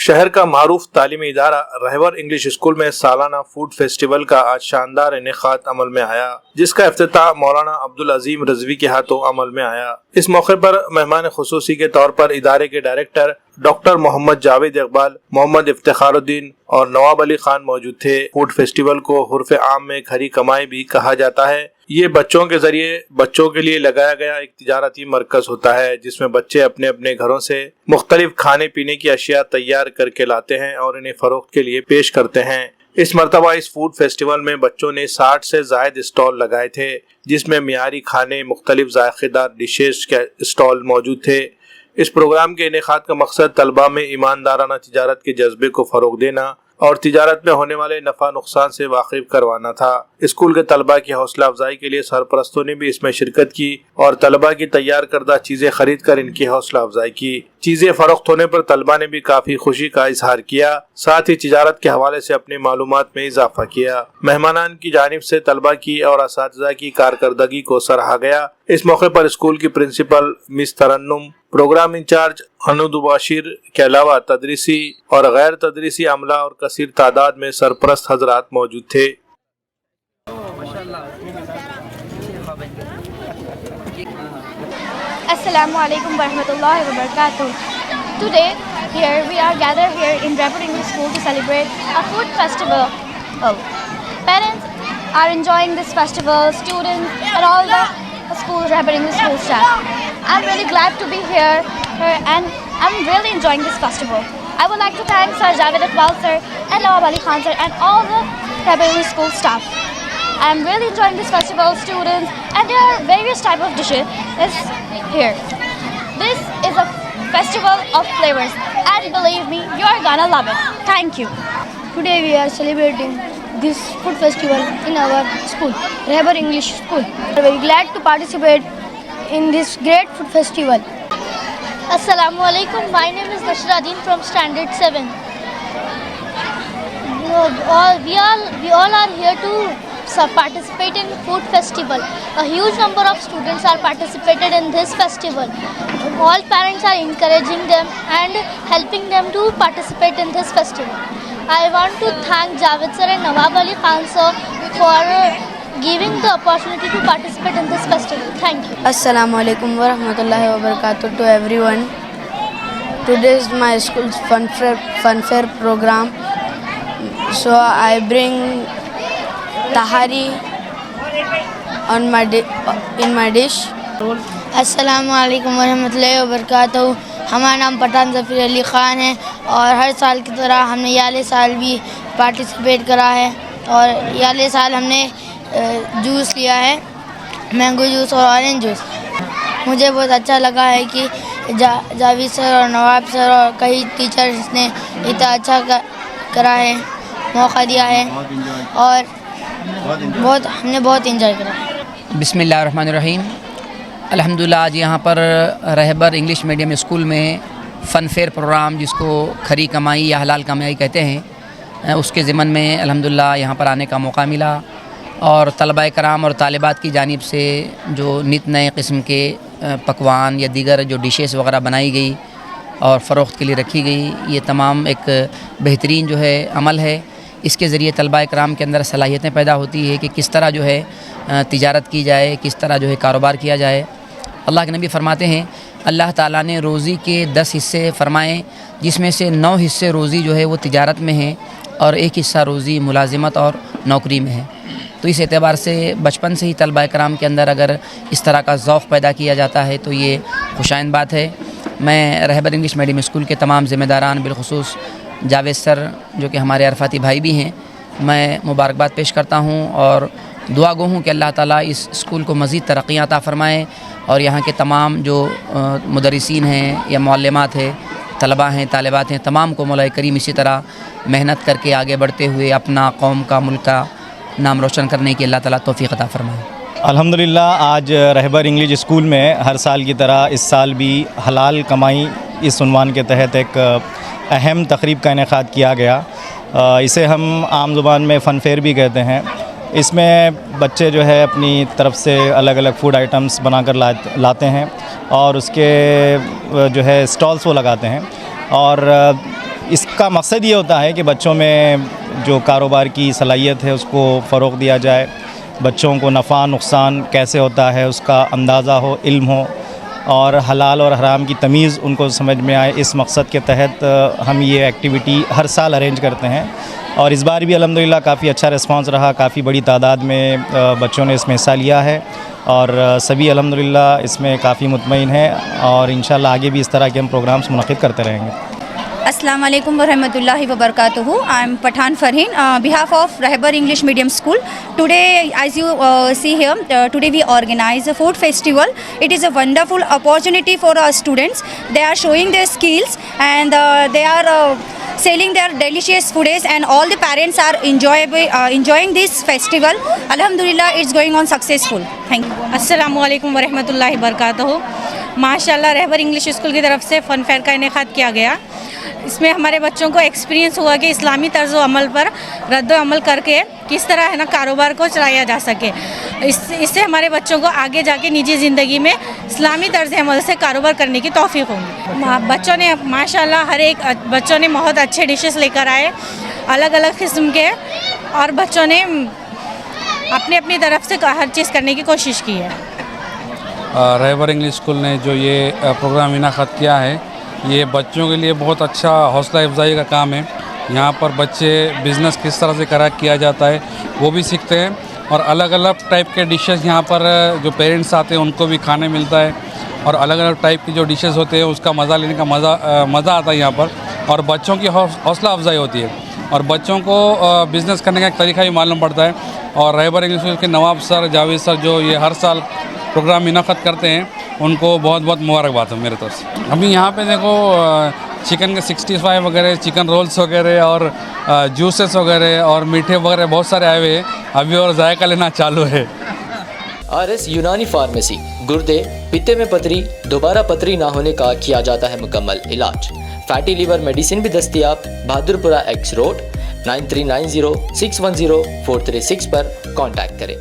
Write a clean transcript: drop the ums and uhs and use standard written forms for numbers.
شہر کا معروف تعلیمی ادارہ رہبر انگلش اسکول میں سالانہ فوڈ فیسٹیول کا آج شاندار انعقاد عمل میں آیا، جس کا افتتاح مولانا عبدالعظیم رضوی کے ہاتھوں عمل میں آیا۔ اس موقع پر مہمان خصوصی کے طور پر ادارے کے ڈائریکٹر ڈاکٹر محمد جاوید اقبال، محمد افتخار الدین اور نواب علی خان موجود تھے۔ فوڈ فیسٹیول کو حرف عام میں کھری کمائی بھی کہا جاتا ہے۔ یہ بچوں کے ذریعے بچوں کے لیے لگایا گیا ایک تجارتی مرکز ہوتا ہے، جس میں بچے اپنے اپنے گھروں سے مختلف کھانے پینے کی اشیاء تیار کر کے لاتے ہیں اور انہیں فروخت کے لیے پیش کرتے ہیں۔ اس مرتبہ اس فوڈ فیسٹیول میں بچوں نے 60 سے زائد اسٹال لگائے تھے، جس میں معیاری کھانے، مختلف ذائقے دار ڈشز کے اسٹال موجود تھے۔ اس پروگرام کے انعقاد کا مقصد طلباء میں ایماندارانہ تجارت کے جذبے کو فروغ دینا اور تجارت میں ہونے والے نفع نقصان سے واقف کروانا تھا۔ اسکول کے طلباء کی حوصلہ افزائی کے لیے سرپرستوں نے بھی اس میں شرکت کی اور طلباء کی تیار کردہ چیزیں خرید کر ان کی حوصلہ افزائی کی۔ چیزیں فروخت ہونے پر طلباء نے بھی کافی خوشی کا اظہار کیا، ساتھ ہی تجارت کے حوالے سے اپنی معلومات میں اضافہ کیا۔ مہمانان کی جانب سے طلباء کی اور اساتذہ کی کارکردگی کو سراہا گیا۔ اس موقع پر اسکول کی پرنسپل مس ترنم، پروگرام انچارج انود باشر کے علاوہ تدریسی اور غیر تدریسی عملہ اور کثیر تعداد میں سرپرست حضرات موجود تھے۔ Assalamu alaikum warahmatullahi wabarakatuh. Today, we are gathered here in Rehbar English School to celebrate a food festival. Parents are enjoying this festival, students and all the Rehbar English School staff. I'm really glad to be here and I'm really enjoying this festival. I would like to thank Sir Javed Iqbal sir and Nawab Ali Khan sir and all the Rehbar English School staff. I'm really enjoying this festival, students, and there are various types of dishes here. This is a festival of flavors, and believe me, you are gonna love it. Thank you. Today we are celebrating this food festival in our school, Rehbar English School. We are very glad to participate in this great food festival. Assalamu alaikum. My name is Nashradeen from Standard 7. We all are here to participate in food festival. A huge number of students are participated in this festival. All parents are encouraging them and helping them to participate in this festival. I want to thank Javed sir and Nawab Ali Khan sir for giving the opportunity to participate in this festival. Thank you. Assalamu alaikum warahmatullahi wabarakatuh to everyone. Today is my school's fun fair program. So I bring tahari in my dish. السلام علیکم ورحمۃ اللہ وبرکاتہ۔ ہمارا نام پٹھان ظفر علی خان ہے اور ہر سال کی طرح ہم نے یہ والے سال بھی پارٹیسپیٹ کرا ہے اور یہ والے سال ہم نے جوس لیا ہے، مینگو جوس اور اورنج جوس۔ مجھے بہت اچھا لگا ہے کہ جاوید سر اور نواب سر اور کئی ٹیچرز نے اتنا اچھا کرا ہے، موقع دیا ہے اور ہم نے بہت انجوائے کرا ہے۔ بسم اللہ الرحمن الرحیم۔ الحمدللہ آج یہاں پر رہبر انگلش میڈیم اسکول میں فن فیئر پروگرام، جس کو کھری کمائی یا حلال کمائی کہتے ہیں، اس کے ضمن میں الحمدللہ یہاں پر آنے کا موقع ملا اور طلباء کرام اور طالبات کی جانب سے جو نت نئے قسم کے پکوان یا دیگر جو ڈشز وغیرہ بنائی گئی اور فروخت کے لیے رکھی گئی، یہ تمام ایک بہترین جو ہے عمل ہے۔ اس کے ذریعے طلباء کرام کے اندر صلاحیتیں پیدا ہوتی ہے کہ کس طرح جو ہے تجارت کی جائے، کس طرح جو ہے کاروبار کیا جائے۔ اللہ کے نبی فرماتے ہیں اللہ تعالیٰ نے روزی کے 10 حصے فرمائے، جس میں سے 9 حصے روزی جو ہے وہ تجارت میں ہیں اور 1 حصہ روزی ملازمت اور نوکری میں ہے۔ تو اس اعتبار سے بچپن سے ہی طلباء کرام کے اندر اگر اس طرح کا ذوق پیدا کیا جاتا ہے تو یہ خوشائند بات ہے۔ میں رہبر انگلش میڈیم اسکول کے تمام ذمہ داران، بالخصوص جاوید سر جو کہ ہمارے عرفاتی بھائی بھی ہیں، میں مبارکباد پیش کرتا ہوں اور دعا گو ہوں کہ اللہ تعالیٰ اس اسکول کو مزید ترقیاں عطا فرمائے اور یہاں کے تمام جو مدرسین ہیں یا معلمات ہیں، طلباء ہیں، طالبات ہیں، تمام کو مولا کریم اسی طرح محنت کر کے آگے بڑھتے ہوئے اپنا، قوم کا، ملک کا نام روشن کرنے کی اللہ تعالیٰ توفیق عطا فرمائے۔ الحمدللہ آج رہبر انگلش اسکول میں ہر سال کی طرح اس سال بھی حلال کمائی اس عنوان کے تحت ایک اہم تقریب کا انعقاد کیا گیا۔ اسے ہم عام زبان میں فن فیئر بھی کہتے ہیں۔ اس میں بچے جو ہے اپنی طرف سے الگ الگ فوڈ آئٹمس بنا کر لاتے ہیں اور اس کے جو ہے اسٹالس وہ لگاتے ہیں اور اس کا مقصد یہ ہوتا ہے کہ بچوں میں جو کاروبار کی صلاحیت ہے اس کو فروغ دیا جائے، بچوں کو نفع نقصان کیسے ہوتا ہے اس کا اندازہ ہو، علم ہو، اور حلال اور حرام کی تمیز ان کو سمجھ میں آئے۔ اس مقصد کے تحت ہم یہ ایکٹیویٹی ہر سال ارینج کرتے ہیں، اور اس بار بھی الحمدللہ کافی اچھا رسپانس رہا، کافی بڑی تعداد میں بچوں نے اس میں حصہ لیا ہے، اور سبھی الحمدللہ اس میں کافی مطمئن ہیں، اور انشاءاللہ آگے بھی اس طرح کے ہم پروگرامز منعقد کرتے رہیں گے۔ السلام علیکم ورحمۃ اللہ وبرکاتہ. I am Pathan Farheen, behalf of Rahbar English Medium School. Today, as you see here, today we organize a food festival. It is a wonderful opportunity for our students. They are showing their skills, and they are selling their delicious foods, and all the parents are enjoying this festival. Alhamdulillah, it's going on successful. Thank you. السلام علیکم ورحمۃ اللہ وبرکاتہ. ماشاء اللہ رہبر English school کی طرف سے فن fair کا انعقاد کیا گیا. اس میں ہمارے بچوں کو ایکسپیرینس ہوا کہ اسلامی طرز و عمل پر رد و عمل کر کے کس طرح ہے نا کاروبار کو چلایا جا سکے. اس سے ہمارے بچوں کو آگے جا کے نجی زندگی میں اسلامی طرز عمل سے کاروبار کرنے کی توفیق ہوگی. بچوں نے ماشاء اللہ ہر ایک بچوں نے بہت اچھے ڈشز لے کر آئے الگ الگ قسم کے, اور بچوں نے اپنی اپنی طرف سے ہر چیز کرنے کی کوشش کی ہے. رہبر انگلش اسکول نے جو یہ پروگرام انعقاد کیا ہے یہ بچوں کے لیے بہت اچھا حوصلہ افزائی کا کام ہے. یہاں پر بچے بزنس کس طرح سے کیا جاتا ہے وہ بھی سیکھتے ہیں, اور الگ الگ ٹائپ کے ڈشز یہاں پر جو پیرنٹس آتے ہیں ان کو بھی کھانے ملتا ہے, اور الگ الگ ٹائپ کی جو ڈشز ہوتے ہیں اس کا مزہ لینے کا مزہ آتا ہے یہاں پر, اور بچوں کی حوصلہ افزائی ہوتی ہے, اور بچوں کو بزنس کرنے کا ایک طریقہ بھی معلوم پڑتا ہے. اور رہبر انگلش اسکول کے نواب سر جاوید سر جو یہ ہر سال پروگرام منعقد کرتے ہیں ان کو بہت بہت مبارکباد ہے میرے طرف سے. ابھی یہاں پہ دیکھو چکن کے 65 وغیرہ, چکن رولز وغیرہ, اور جوسز وغیرہ, اور میٹھے وغیرہ بہت سارے آئے ہوئے ہیں ابھی, اور ذائقہ لینا چالو ہے. RS یونانی فارمیسی گردے پتے میں پتھری دوبارہ پتھری نہ ہونے کا کیا جاتا ہے مکمل علاج. فیٹی لیور میڈیسن بھی دستیاب. بہادر پورہ ایکس روڈ. 9390610436 پر کانٹیکٹ کریں.